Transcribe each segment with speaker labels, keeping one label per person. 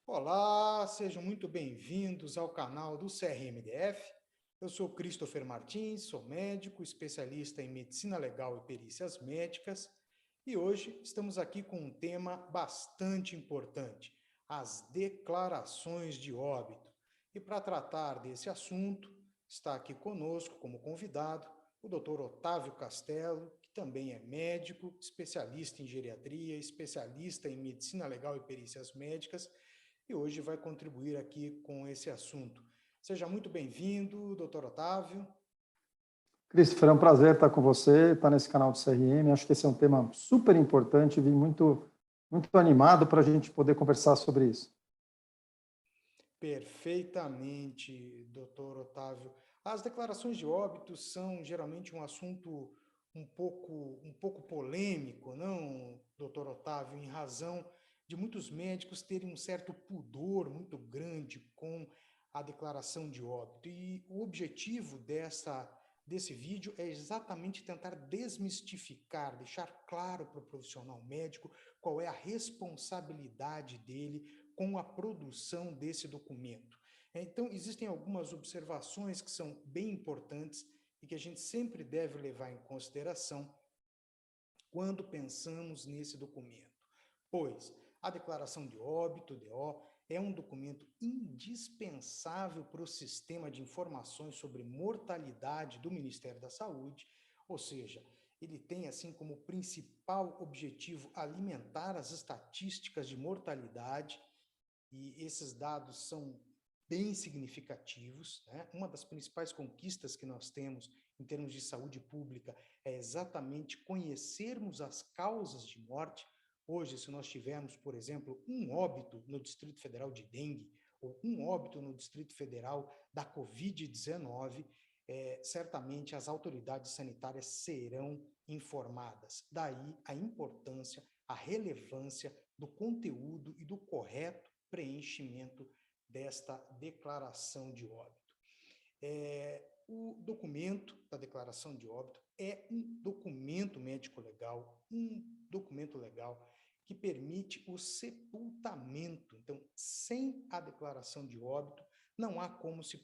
Speaker 1: Olá, sejam muito bem-vindos ao canal do CRMDF. Eu sou Christopher Martins, sou médico, especialista em medicina legal e perícias médicas, e hoje estamos aqui com um tema bastante importante, as declarações de óbito. E para tratar desse assunto, está aqui conosco como convidado o Dr. Otávio Castelo, que também é médico, especialista em geriatria, especialista em medicina legal e perícias médicas, e hoje vai contribuir aqui com esse assunto. Seja muito bem-vindo, doutor Otávio.
Speaker 2: Christopher, é um prazer estar com você, estar nesse canal do CRM. Acho que esse é um tema super importante e vim muito animado para a gente poder conversar sobre isso.
Speaker 1: Perfeitamente, doutor Otávio. As declarações de óbito são geralmente um assunto um pouco polêmico, não, doutor Otávio, em razão de muitos médicos terem um certo pudor muito grande com a declaração de óbito. E o objetivo desse vídeo é exatamente tentar desmistificar, deixar claro para o profissional médico qual é a responsabilidade dele com a produção desse documento. Então, existem algumas observações que são bem importantes e que a gente sempre deve levar em consideração quando pensamos nesse documento. Pois a declaração de óbito, DO, é um documento indispensável para o sistema de informações sobre mortalidade do Ministério da Saúde, ou seja, ele tem assim como principal objetivo alimentar as estatísticas de mortalidade, e esses dados são bem significativos, né? Uma das principais conquistas que nós temos em termos de saúde pública é exatamente conhecermos as causas de morte. Hoje, se nós tivermos, por exemplo, um óbito no Distrito Federal de dengue ou um óbito no Distrito Federal da Covid-19, certamente as autoridades sanitárias serão informadas. Daí a importância, a relevância do conteúdo e do correto preenchimento desta declaração de óbito. O documento da declaração de óbito é um documento médico-legal, um documento legal que permite o sepultamento. Então, sem a declaração de óbito, não há como se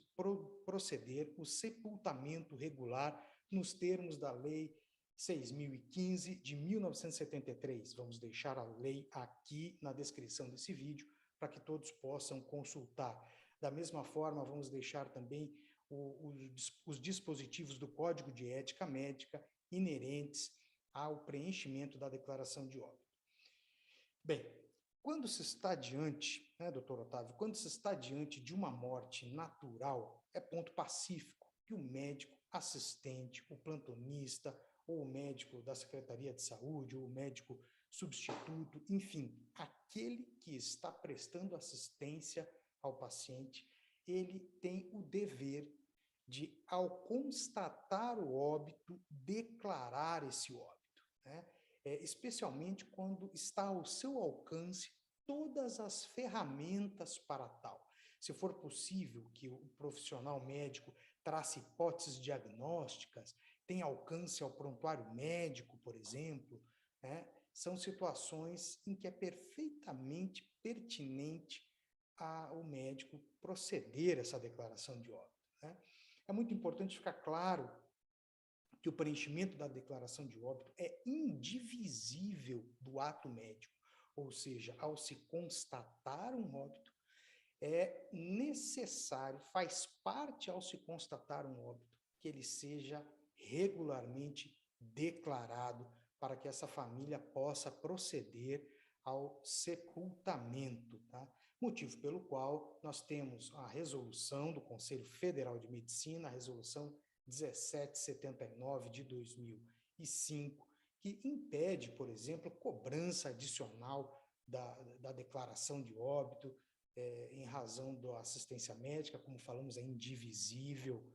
Speaker 1: proceder o sepultamento regular nos termos da Lei 6.015 de 1973. Vamos deixar a lei aqui na descrição desse vídeo para que todos possam consultar. Da mesma forma, vamos deixar também os dispositivos do Código de Ética Médica inerentes ao preenchimento da declaração de óbito. Bem, quando se está diante, né, doutor Otávio, quando se está diante de uma morte natural, é ponto pacífico que o médico assistente, o plantonista, ou o médico da Secretaria de Saúde, ou o médico substituto, enfim, aquele que está prestando assistência ao paciente, ele tem o dever de, ao constatar o óbito, declarar esse óbito, né? Especialmente quando está ao seu alcance todas as ferramentas para tal. Se for possível que o profissional médico trace hipóteses diagnósticas, tem alcance ao prontuário médico, por exemplo, né? São situações em que é perfeitamente pertinente ao médico proceder a essa declaração de óbito, né? É muito importante ficar claro que o preenchimento da declaração de óbito é indivisível do ato médico, ou seja, ao se constatar um óbito, é necessário, faz parte ao se constatar um óbito, que ele seja regularmente declarado para que essa família possa proceder ao sepultamento, tá? Motivo pelo qual nós temos a resolução do Conselho Federal de Medicina, a resolução 1779 de 2005, que impede, por exemplo, cobrança adicional da declaração de óbito, em razão da assistência médica, como falamos, é indivisível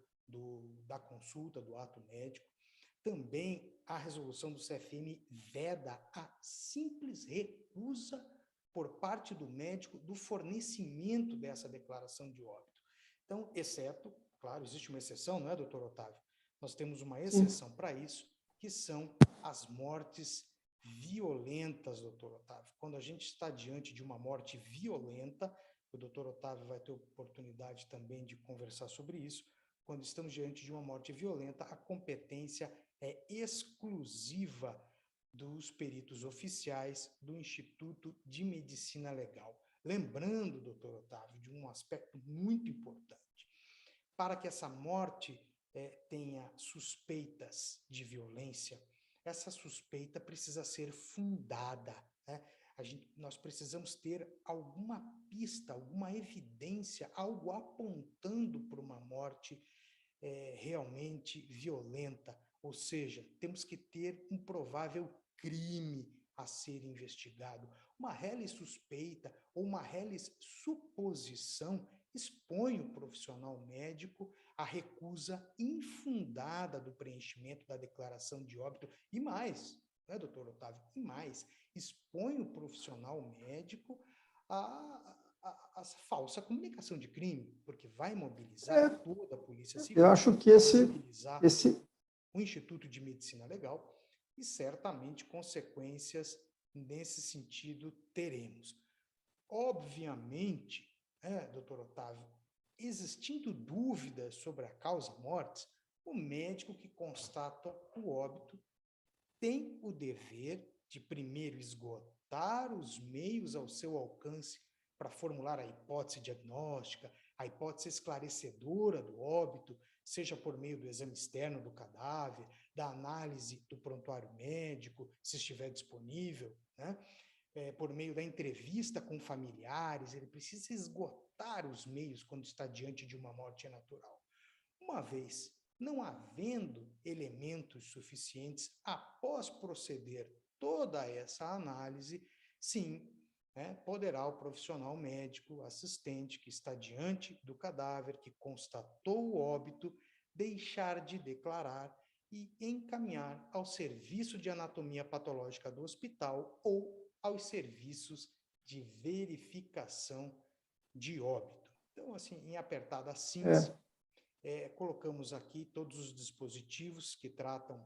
Speaker 1: da consulta, do ato médico. Também a resolução do CFM veda a simples recusa por parte do médico do fornecimento dessa declaração de óbito. Então, exceto, claro, existe uma exceção, não é, doutor Otávio? Nós temos uma exceção para isso, que são as mortes violentas, doutor Otávio. Quando a gente está diante de uma morte violenta, o doutor Otávio vai ter oportunidade também de conversar sobre isso. Quando estamos diante de uma morte violenta, a competência é exclusiva dos peritos oficiais do Instituto de Medicina Legal. Lembrando, doutor Otávio, de um aspecto muito importante. Para que essa morte tenha suspeitas de violência, essa suspeita precisa ser fundada, né? Nós precisamos ter alguma pista, alguma evidência, algo apontando para uma morte realmente violenta, ou seja, temos que ter um provável crime a ser investigado. Uma reles suspeita ou uma reles suposição expõe o profissional médico à recusa infundada do preenchimento da declaração de óbito e mais, né, doutor Otávio? E mais, expõe o profissional médico a falsa comunicação de crime, porque vai mobilizar toda a Polícia Civil,
Speaker 2: eu acho que esse
Speaker 1: o Instituto de Medicina Legal e certamente consequências nesse sentido teremos. Obviamente, doutor Otávio, existindo dúvidas sobre a causa-mortes, o médico que constata o óbito tem o dever de primeiro esgotar os meios ao seu alcance para formular a hipótese diagnóstica, a hipótese esclarecedora do óbito, seja por meio do exame externo do cadáver, da análise do prontuário médico, se estiver disponível, né? Por meio da entrevista com familiares, ele precisa esgotar os meios quando está diante de uma morte natural. Uma vez não havendo elementos suficientes após proceder toda essa análise, sim, poderá o profissional médico assistente que está diante do cadáver, que constatou o óbito, deixar de declarar e encaminhar ao serviço de anatomia patológica do hospital ou aos serviços de verificação de óbito. Então, assim, em apertada síntese, colocamos aqui todos os dispositivos que tratam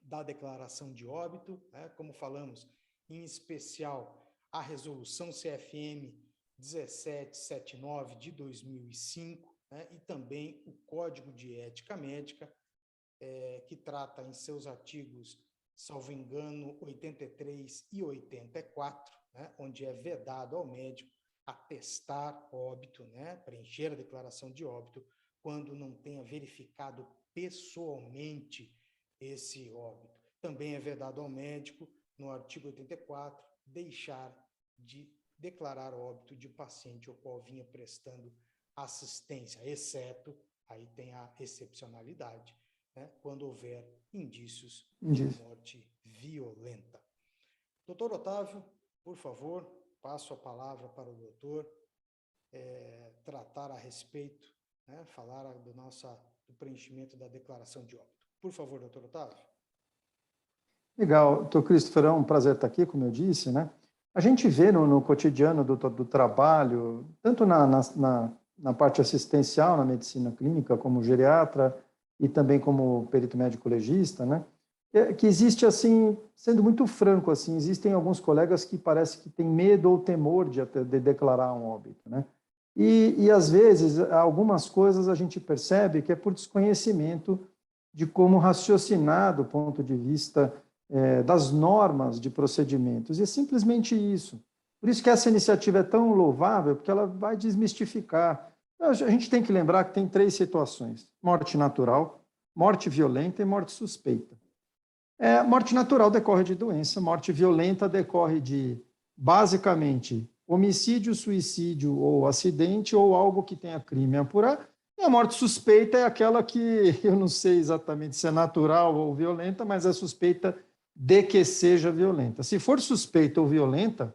Speaker 1: da declaração de óbito, né? Como falamos, em especial a resolução CFM 1779 de 2005, né? E também o Código de Ética Médica, que trata em seus artigos, salvo engano, 83 e 84, né? Onde é vedado ao médico atestar óbito, né? Preencher a declaração de óbito, quando não tenha verificado pessoalmente esse óbito. Também é vedado ao médico, no artigo 84, deixar de declarar óbito de paciente ao qual vinha prestando assistência, exceto, aí tem a excepcionalidade, né, quando houver indícios de morte violenta. Doutor Otávio, por favor, passo a palavra para o doutor tratar a respeito, né, falar do preenchimento da declaração de óbito. Por favor, doutor Otávio.
Speaker 2: Legal. Doutor Christopher, é um prazer estar aqui, como eu disse, né? A gente vê no cotidiano do trabalho, tanto na parte assistencial, na medicina clínica, como geriatra e também como perito médico legista, né? Que existe, assim, sendo muito franco, assim, existem alguns colegas que parece que têm medo ou temor de declarar um óbito, né? E, às vezes, algumas coisas a gente percebe que é por desconhecimento de como raciocinar do ponto de vista das normas de procedimentos. E é simplesmente isso. Por isso que essa iniciativa é tão louvável, porque ela vai desmistificar. A gente tem que lembrar que tem 3 situações: morte natural, morte violenta e morte suspeita. Morte natural decorre de doença, morte violenta decorre de, basicamente, homicídio, suicídio ou acidente ou algo que tenha crime a apurar. E a morte suspeita é aquela que eu não sei exatamente se é natural ou violenta, mas é suspeita de que seja violenta. Se for suspeita ou violenta,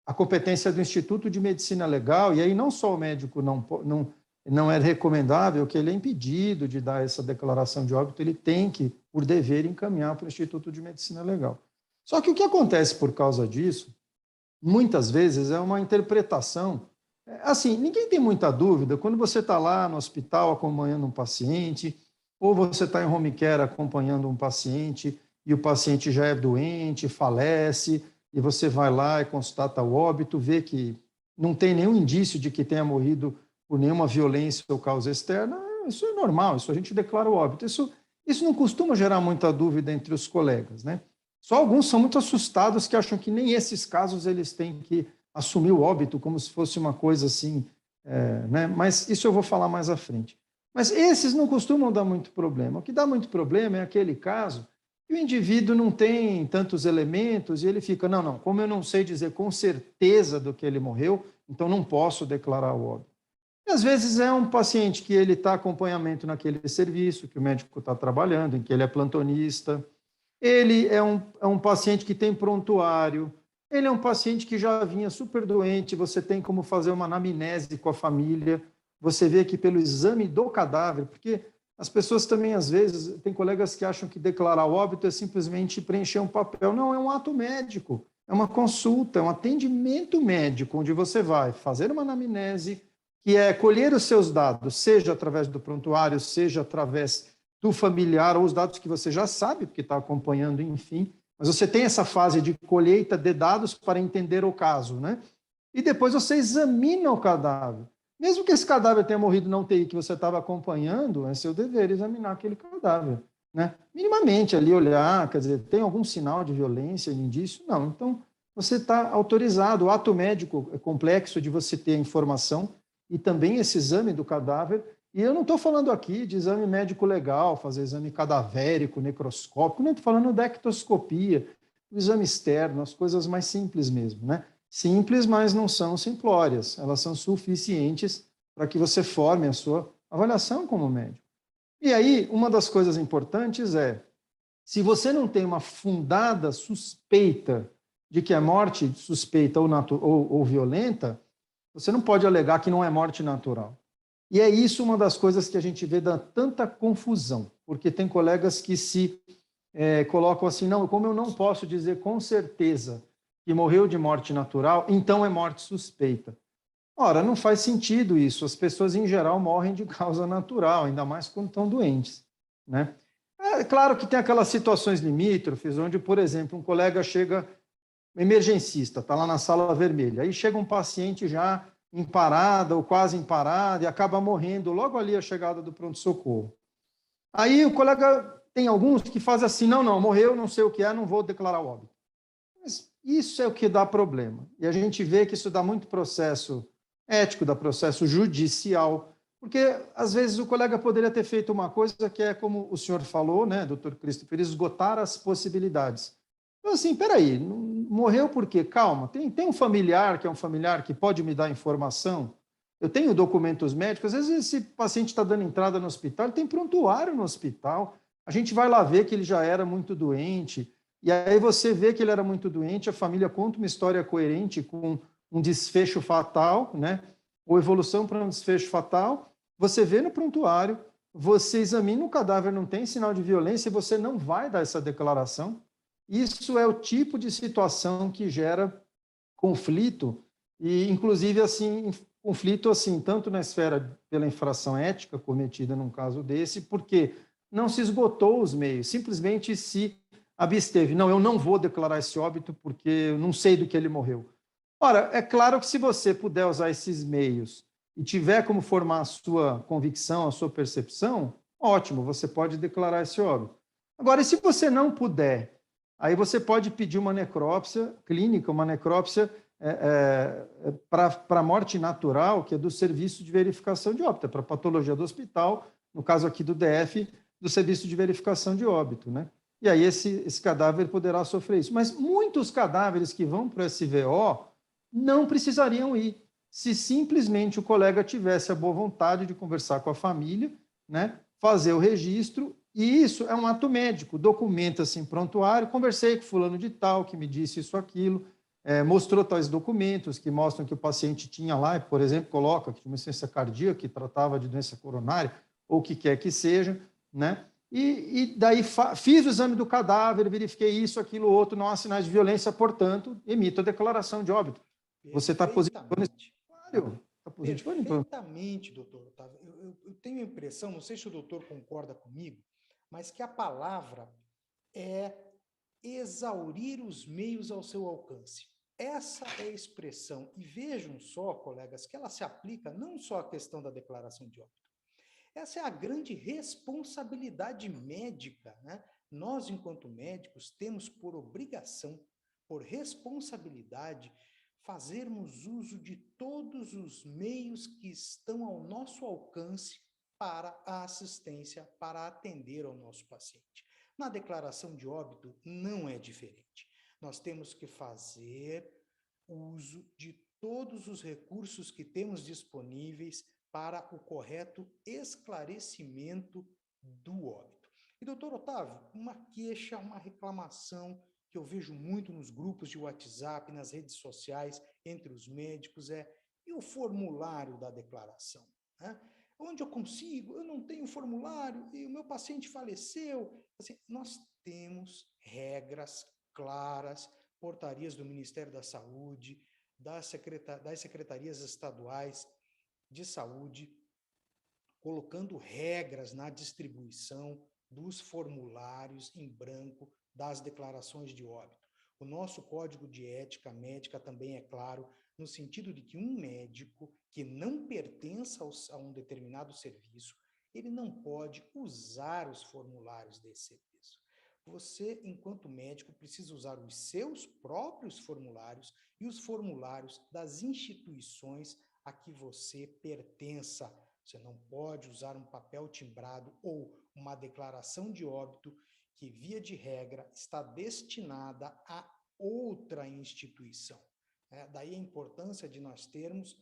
Speaker 2: a competência é do Instituto de Medicina Legal, e aí não só o médico não é recomendável, que ele é impedido de dar essa declaração de óbito, ele tem que, por dever, encaminhar para o Instituto de Medicina Legal. Só que o que acontece por causa disso, muitas vezes, é uma interpretação. Assim, ninguém tem muita dúvida, quando você está lá no hospital acompanhando um paciente, ou você está em home care acompanhando um paciente, e o paciente já é doente, falece, e você vai lá e constata o óbito, vê que não tem nenhum indício de que tenha morrido por nenhuma violência ou causa externa, isso é normal, isso a gente declara o óbito. Isso não costuma gerar muita dúvida entre os colegas, né? Só alguns são muito assustados que acham que nem esses casos eles têm que assumir o óbito como se fosse uma coisa assim, né? Mas isso eu vou falar mais à frente. Mas esses não costumam dar muito problema. O que dá muito problema é aquele caso que o indivíduo não tem tantos elementos e ele fica, não, como eu não sei dizer com certeza do que ele morreu, então não posso declarar o óbito. E às vezes é um paciente que ele está acompanhamento naquele serviço, que o médico está trabalhando, em que ele é plantonista, ele é um paciente que tem prontuário, ele é um paciente que já vinha super doente, você tem como fazer uma anamnese com a família, você vê aqui pelo exame do cadáver, porque as pessoas também, às vezes, tem colegas que acham que declarar o óbito é simplesmente preencher um papel. Não, é um ato médico, é uma consulta, é um atendimento médico, onde você vai fazer uma anamnese, que é colher os seus dados, seja através do prontuário, seja através do familiar, ou os dados que você já sabe, porque está acompanhando, enfim. Mas você tem essa fase de colheita de dados para entender o caso, né? E depois você examina o cadáver. Mesmo que esse cadáver tenha morrido na UTI que você estava acompanhando, é seu dever examinar aquele cadáver, né? Minimamente ali olhar, quer dizer, tem algum sinal de violência, indício? Não. Então, você está autorizado. O ato médico é complexo de você ter a informação e também esse exame do cadáver. E eu não estou falando aqui de exame médico legal, fazer exame cadavérico, necroscópico, não estou falando da ectoscopia, o exame externo, as coisas mais simples mesmo, né? Simples, mas não são simplórias. Elas são suficientes para que você forme a sua avaliação como médico. E aí, uma das coisas importantes é, se você não tem uma fundada suspeita de que é morte suspeita ou violenta, você não pode alegar que não é morte natural. E é isso uma das coisas que a gente vê da tanta confusão, porque tem colegas que se colocam assim, não, como eu não posso dizer com certeza que morreu de morte natural, então é morte suspeita. Ora, não faz sentido isso. As pessoas, em geral, morrem de causa natural, ainda mais quando estão doentes, né? É claro que tem aquelas situações limítrofes, onde, por exemplo, um colega chega, emergencista, está lá na sala vermelha, aí chega um paciente já em parada ou quase em parada e acaba morrendo logo ali a chegada do pronto-socorro. Aí o colega, tem alguns que fazem assim, não, morreu, não sei o que é, não vou declarar o óbito. Mas isso é o que dá problema. E a gente vê que isso dá muito processo ético, dá processo judicial, porque às vezes o colega poderia ter feito uma coisa que é como o senhor falou, né, doutor Christopher, esgotar as possibilidades. Então, assim, peraí, morreu por quê? Calma, tem um familiar que é um familiar que pode me dar informação, eu tenho documentos médicos, às vezes esse paciente está dando entrada no hospital, ele tem prontuário no hospital, a gente vai lá ver que ele já era muito doente, e aí você vê que ele era muito doente, a família conta uma história coerente com um desfecho fatal, né? Ou evolução para um desfecho fatal, você vê no prontuário, você examina o cadáver, não tem sinal de violência, e você não vai dar essa declaração. Isso é o tipo de situação que gera conflito, e inclusive assim, conflito assim, tanto na esfera pela infração ética cometida num caso desse, porque não se esgotou os meios, simplesmente se absteve. Não, eu não vou declarar esse óbito porque eu não sei do que ele morreu. Ora, é claro que se você puder usar esses meios e tiver como formar a sua convicção, a sua percepção, ótimo, você pode declarar esse óbito. Agora, e se você não puder, aí você pode pedir uma necrópsia clínica, uma necrópsia para morte natural, que é do serviço de verificação de óbito, para patologia do hospital, no caso aqui do DF, do serviço de verificação de óbito, né? E aí esse cadáver poderá sofrer isso. Mas muitos cadáveres que vão para o SVO não precisariam ir, se simplesmente o colega tivesse a boa vontade de conversar com a família, né, fazer o registro, e isso é um ato médico, documenta-se em prontuário, conversei com fulano de tal, que me disse isso, aquilo, mostrou tais documentos que mostram que o paciente tinha lá, por exemplo, coloca que tinha uma insuficiência cardíaca, que tratava de doença coronária, ou o que quer que seja, né? E daí fiz o exame do cadáver, verifiquei isso, aquilo, outro, não há sinais de violência, portanto, emito a declaração de óbito. Você está positivando esse usuário. Está positivando.
Speaker 1: Perfeitamente, doutor Otávio. Eu tenho a impressão, não sei se o doutor concorda comigo, mas que a palavra é exaurir os meios ao seu alcance. Essa é a expressão. E vejam só, colegas, que ela se aplica não só à questão da declaração de óbito. Essa é a grande responsabilidade médica, né? Nós, enquanto médicos, temos por obrigação, por responsabilidade, fazermos uso de todos os meios que estão ao nosso alcance para a assistência, para atender ao nosso paciente. Na declaração de óbito, não é diferente. Nós temos que fazer uso de todos os recursos que temos disponíveis para o correto esclarecimento do óbito. E, doutor Otávio, uma queixa, uma reclamação que eu vejo muito nos grupos de WhatsApp, nas redes sociais, entre os médicos, e o formulário da declaração? Né? Onde eu consigo? Eu não tenho formulário e o meu paciente faleceu. Assim, nós temos regras claras, portarias do Ministério da Saúde, das secretarias estaduais de saúde, colocando regras na distribuição dos formulários em branco das declarações de óbito. O nosso código de ética médica também é claro, no sentido de que um médico que não pertença a um determinado serviço, ele não pode usar os formulários desse serviço. Você, enquanto médico, precisa usar os seus próprios formulários e os formulários das instituições a que você pertença. Você não pode usar um papel timbrado ou uma declaração de óbito que, via de regra, está destinada a outra instituição. Daí a importância de nós termos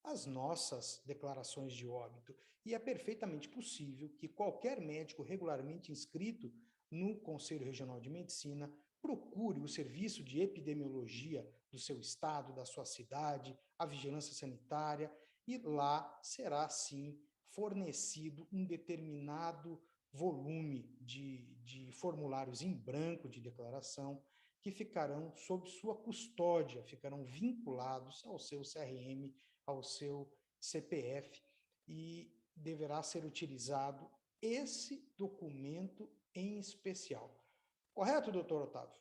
Speaker 1: as nossas declarações de óbito. E é perfeitamente possível que qualquer médico regularmente inscrito no Conselho Regional de Medicina procure o serviço de epidemiologia do seu estado, da sua cidade, a vigilância sanitária, e lá será, sim, fornecido um determinado volume de formulários em branco de declaração que ficarão sob sua custódia, ficarão vinculados ao seu CRM, ao seu CPF, e deverá ser utilizado esse documento em especial. Correto, doutor Otávio?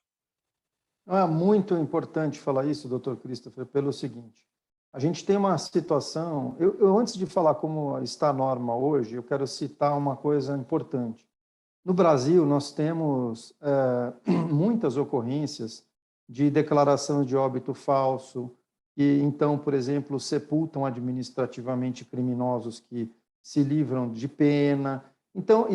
Speaker 2: É muito importante falar isso, doutor Christopher, pelo seguinte: a gente tem uma situação. Antes de falar como está a norma hoje, eu quero citar uma coisa importante. No Brasil, nós temos muitas ocorrências de declaração de óbito falso, que então, por exemplo, sepultam administrativamente criminosos que se livram de pena. Então,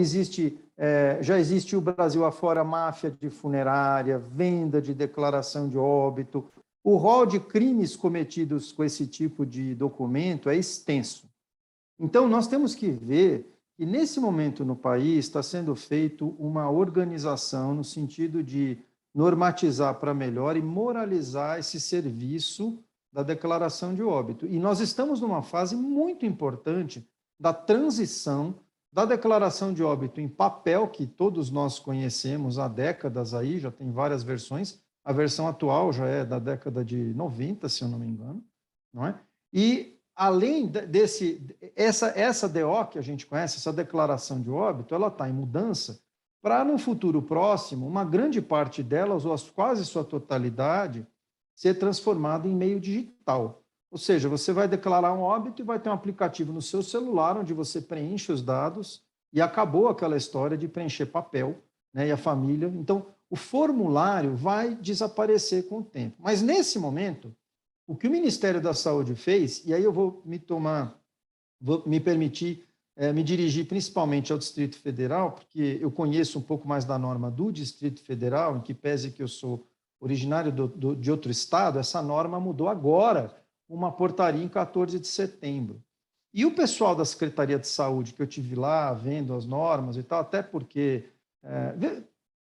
Speaker 2: já existe o Brasil afora máfia de funerária, venda de declaração de óbito. O rol de crimes cometidos com esse tipo de documento é extenso. Então, nós temos que ver que, nesse momento no país, está sendo feito uma organização no sentido de normatizar para melhor e moralizar esse serviço da declaração de óbito. E nós estamos numa fase muito importante da transição da declaração de óbito em papel, que todos nós conhecemos há décadas aí, já tem várias versões. A versão atual já é da década de 90, se eu não me engano, não é? E além essa DO que a gente conhece, essa declaração de óbito, ela está em mudança para, no futuro próximo, uma grande parte delas, ou quase sua totalidade, ser transformada em meio digital. Ou seja, você vai declarar um óbito e vai ter um aplicativo no seu celular onde você preenche os dados e acabou aquela história de preencher papel, né, e a família. Então, o formulário vai desaparecer com o tempo. Mas, nesse momento, o que o Ministério da Saúde fez, e aí eu vou me permitir me dirigir principalmente ao Distrito Federal, porque eu conheço um pouco mais da norma do Distrito Federal, em que pese que eu sou originário de outro estado, essa norma mudou agora, uma portaria em 14 de setembro. E o pessoal da Secretaria de Saúde, que eu tive lá vendo as normas e tal, até porque...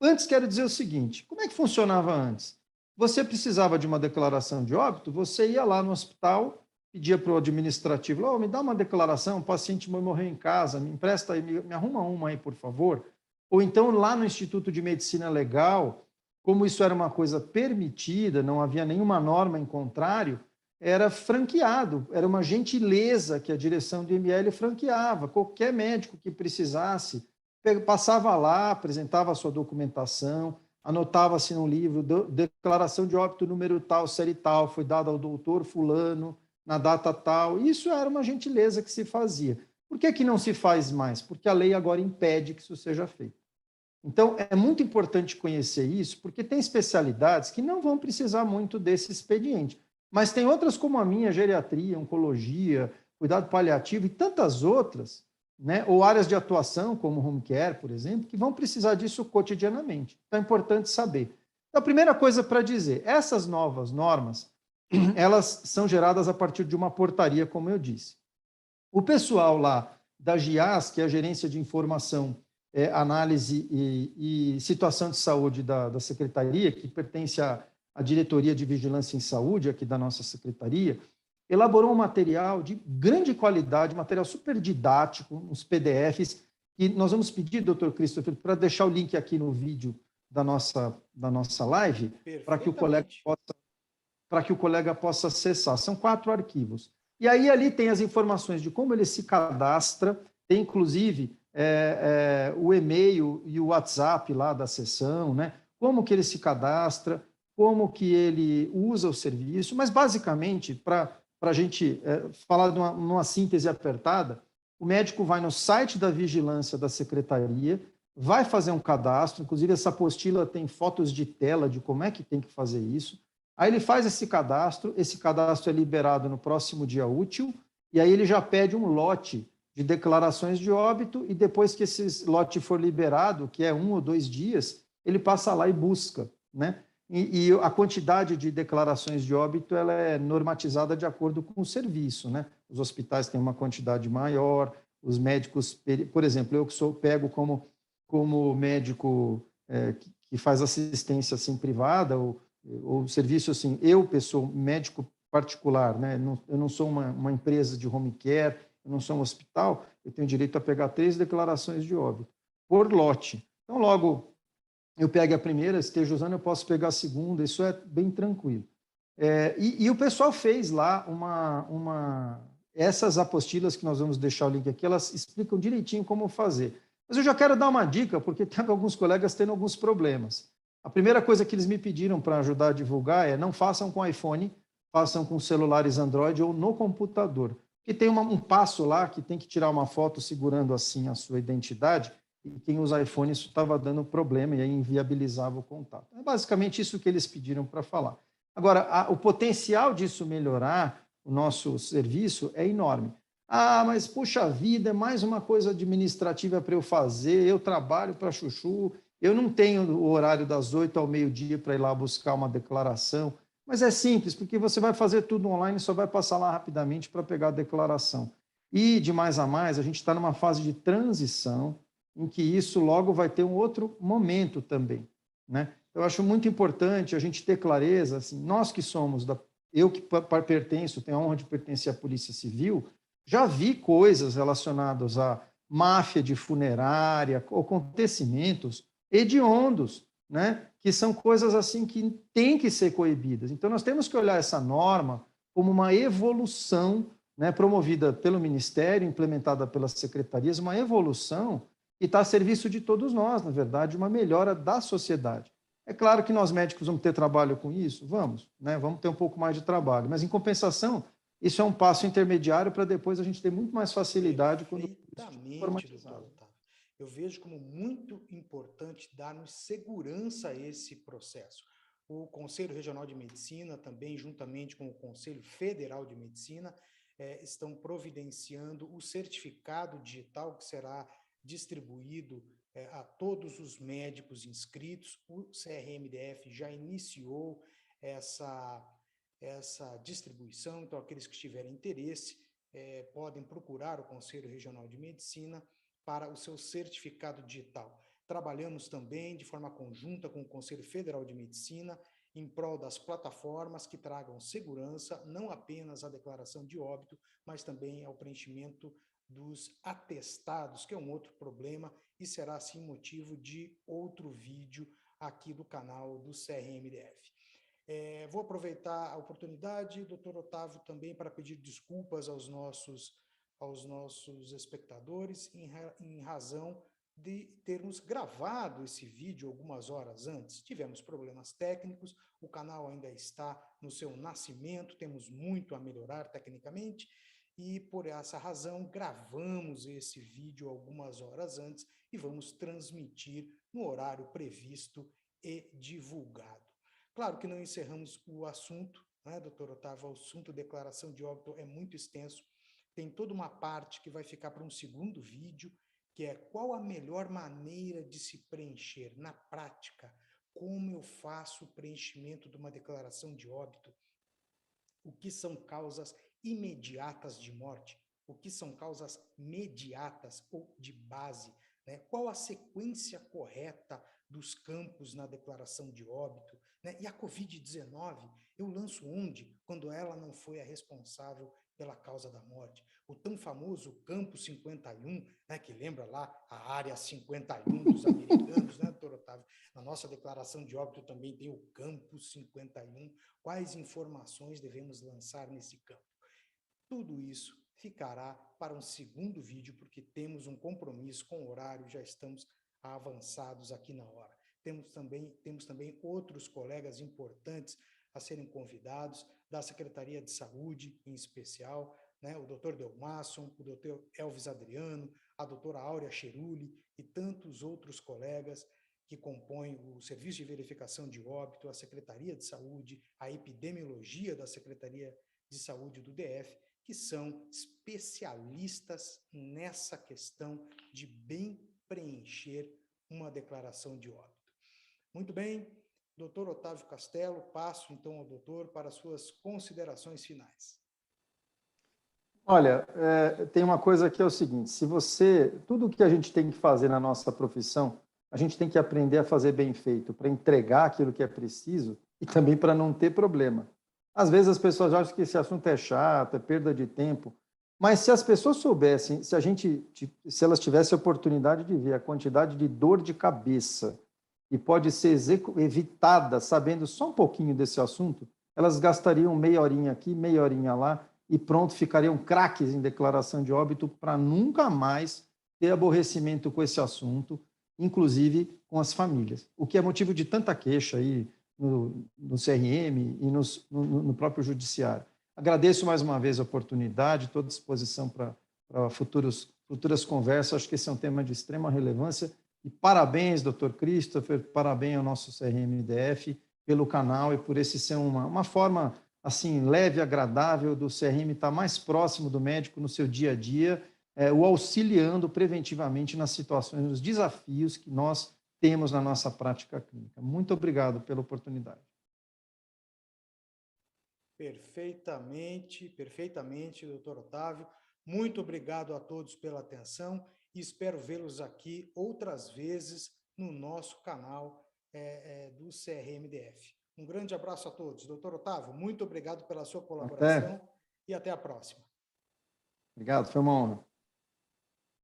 Speaker 2: antes, quero dizer o seguinte: como é que funcionava antes? Você precisava de uma declaração de óbito, você ia lá no hospital, pedia para o administrativo, me dá uma declaração, o paciente morreu em casa, me empresta aí, me arruma uma aí, por favor. Ou então, lá no Instituto de Medicina Legal, como isso era uma coisa permitida, não havia nenhuma norma em contrário, era franqueado, era uma gentileza que a direção do IML franqueava. Qualquer médico que precisasse, passava lá, apresentava a sua documentação, anotava-se no livro, declaração de óbito número tal, série tal, foi dada ao doutor fulano, na data tal. Isso era uma gentileza que se fazia. Por que não se faz mais? Porque a lei agora impede que isso seja feito. Então, é muito importante conhecer isso, porque tem especialidades que não vão precisar muito desse expediente. Mas tem outras como a minha, geriatria, oncologia, cuidado paliativo e tantas outras, né? Ou áreas de atuação, como home care, por exemplo, que vão precisar disso cotidianamente. Então, é importante saber. Então, a primeira coisa para dizer, essas novas normas, elas são geradas a partir de uma portaria, como eu disse. O pessoal lá da GIAS, que é a Gerência de Informação, Análise e Situação de Saúde da Secretaria, que pertence à Diretoria de Vigilância em Saúde, aqui da nossa Secretaria, elaborou um material de grande qualidade, material super didático, uns PDFs, que nós vamos pedir, doutor Christopher, para deixar o link aqui no vídeo da nossa live, para que o colega possa acessar. São 4 arquivos. E aí ali tem as informações de como ele se cadastra, tem inclusive o e-mail e o WhatsApp lá da sessão, né? Como que ele se cadastra, como que ele usa o serviço, mas basicamente, para a gente falar numa síntese apertada, o médico vai no site da vigilância da secretaria, vai fazer um cadastro, inclusive essa apostila tem fotos de tela de como é que tem que fazer isso. Aí ele faz esse cadastro é liberado no próximo dia útil, e aí ele já pede um lote de declarações de óbito, e depois que esse lote for liberado, que é 1 ou 2 dias, ele passa lá e busca, né? E a quantidade de declarações de óbito ela é normatizada de acordo com o serviço, né? Os hospitais têm uma quantidade maior, os médicos, por exemplo, eu que pego como médico que faz assistência assim privada ou serviço assim, eu pessoa médico particular, né? Eu não sou uma empresa de home care, eu não sou um hospital, eu tenho direito a pegar 3 declarações de óbito por lote. Então, logo eu pego a primeira, esteja usando, eu posso pegar a segunda, isso é bem tranquilo. E o pessoal fez lá essas apostilas que nós vamos deixar o link aqui, elas explicam direitinho como fazer. Mas eu já quero dar uma dica, porque tem alguns colegas tendo alguns problemas. A primeira coisa que eles me pediram para ajudar a divulgar é não façam com iPhone, façam com celulares Android ou no computador. Porque tem um passo lá que tem que tirar uma foto segurando assim a sua identidade, e quem usa iPhone isso estava dando problema e aí inviabilizava o contato. É basicamente isso que eles pediram para falar. Agora, o potencial disso melhorar o nosso serviço é enorme. Ah, mas puxa vida, é mais uma coisa administrativa para eu fazer, eu trabalho para chuchu, eu não tenho o horário das 8 ao meio-dia para ir lá buscar uma declaração. Mas é simples, porque você vai fazer tudo online e só vai passar lá rapidamente para pegar a declaração. E, de mais a mais, a gente está numa fase de transição em que isso logo vai ter um outro momento também, né? Eu acho muito importante a gente ter clareza, assim, nós que somos, eu que pertenço, tenho a honra de pertencer à Polícia Civil, já vi coisas relacionadas à máfia de funerária, acontecimentos hediondos, né? Que são coisas assim que têm que ser coibidas. Então, nós temos que olhar essa norma como uma evolução, né, promovida pelo Ministério, implementada pelas secretarias, uma evolução que está a serviço de todos nós, na verdade, uma melhora da sociedade. É claro que nós médicos vamos ter trabalho com isso? Vamos, né? Vamos ter um pouco mais de trabalho, mas, em compensação, isso é um passo intermediário para depois a gente ter muito mais facilidade quando isso estiver
Speaker 1: Perfeitamente, doutor
Speaker 2: formatizado.
Speaker 1: Otávio. Eu vejo como muito importante darmos segurança a esse processo. O Conselho Regional de Medicina, também juntamente com o Conselho Federal de Medicina, estão providenciando o certificado digital que será distribuído a todos os médicos inscritos. O CRMDF já iniciou essa distribuição, então aqueles que tiverem interesse podem procurar o Conselho Regional de Medicina para o seu certificado digital. Trabalhamos também de forma conjunta com o Conselho Federal de Medicina em prol das plataformas que tragam segurança, não apenas à declaração de óbito, mas também ao preenchimento dos atestados, que é um outro problema e será, sim, motivo de outro vídeo aqui do canal do CRMDF. Vou aproveitar a oportunidade, doutor Otávio, também para pedir desculpas aos nossos espectadores, em razão de termos gravado esse vídeo algumas horas antes. Tivemos problemas técnicos, o canal ainda está no seu nascimento, temos muito a melhorar tecnicamente, e por essa razão gravamos esse vídeo algumas horas antes e vamos transmitir no horário previsto e divulgado. Claro que não encerramos o assunto, né, doutor Otávio? O assunto declaração de óbito é muito extenso, tem toda uma parte que vai ficar para um segundo vídeo, que é qual a melhor maneira de se preencher na prática, como eu faço o preenchimento de uma declaração de óbito, o que são causas imediatas de morte, o que são causas mediatas ou de base, né? Qual a sequência correta dos campos na declaração de óbito, né? E a Covid-19, eu lanço onde, quando ela não foi a responsável pela causa da morte? O tão famoso campo 51, né, que lembra lá a área 51 dos americanos, né, doutor Otávio? Na nossa declaração de óbito também tem o campo 51. Quais informações devemos lançar nesse campo? Tudo isso ficará para um segundo vídeo, porque temos um compromisso com o horário, já estamos avançados aqui na hora. Temos também outros colegas importantes a serem convidados, da Secretaria de Saúde, em especial, né, o doutor Delmasson, o doutor Elvis Adriano, a doutora Áurea Cheruli e tantos outros colegas que compõem o Serviço de Verificação de Óbito, a Secretaria de Saúde, a Epidemiologia da Secretaria de Saúde do DF, que são especialistas nessa questão de bem preencher uma declaração de óbito. Muito bem, doutor Otávio Castelo, passo então ao doutor para suas considerações finais.
Speaker 2: Olha, tem uma coisa que é o seguinte, tudo que a gente tem que fazer na nossa profissão, a gente tem que aprender a fazer bem feito, para entregar aquilo que é preciso e também para não ter problema. Às vezes as pessoas acham que esse assunto é chato, é perda de tempo, mas se as pessoas soubessem, se elas tivessem a oportunidade de ver a quantidade de dor de cabeça e pode ser evitada sabendo só um pouquinho desse assunto, elas gastariam meia horinha aqui, meia horinha lá, e pronto, ficariam craques em declaração de óbito para nunca mais ter aborrecimento com esse assunto, inclusive com as famílias. O que é motivo de tanta queixa aí no CRM e no próprio judiciário. Agradeço mais uma vez a oportunidade, estou à disposição para futuras conversas, acho que esse é um tema de extrema relevância. E parabéns, doutor Christopher, parabéns ao nosso CRM-DF pelo canal e por esse ser uma forma assim, leve, agradável, do CRM estar mais próximo do médico no seu dia a dia, o auxiliando preventivamente nas situações, nos desafios que nós temos na nossa prática clínica. Muito obrigado pela oportunidade.
Speaker 1: Perfeitamente, perfeitamente, doutor Otávio. Muito obrigado a todos pela atenção e espero vê-los aqui outras vezes no nosso canal do CRM-DF. Um grande abraço a todos. Doutor Otávio, muito obrigado pela sua colaboração e até a próxima.
Speaker 2: Obrigado, foi uma honra.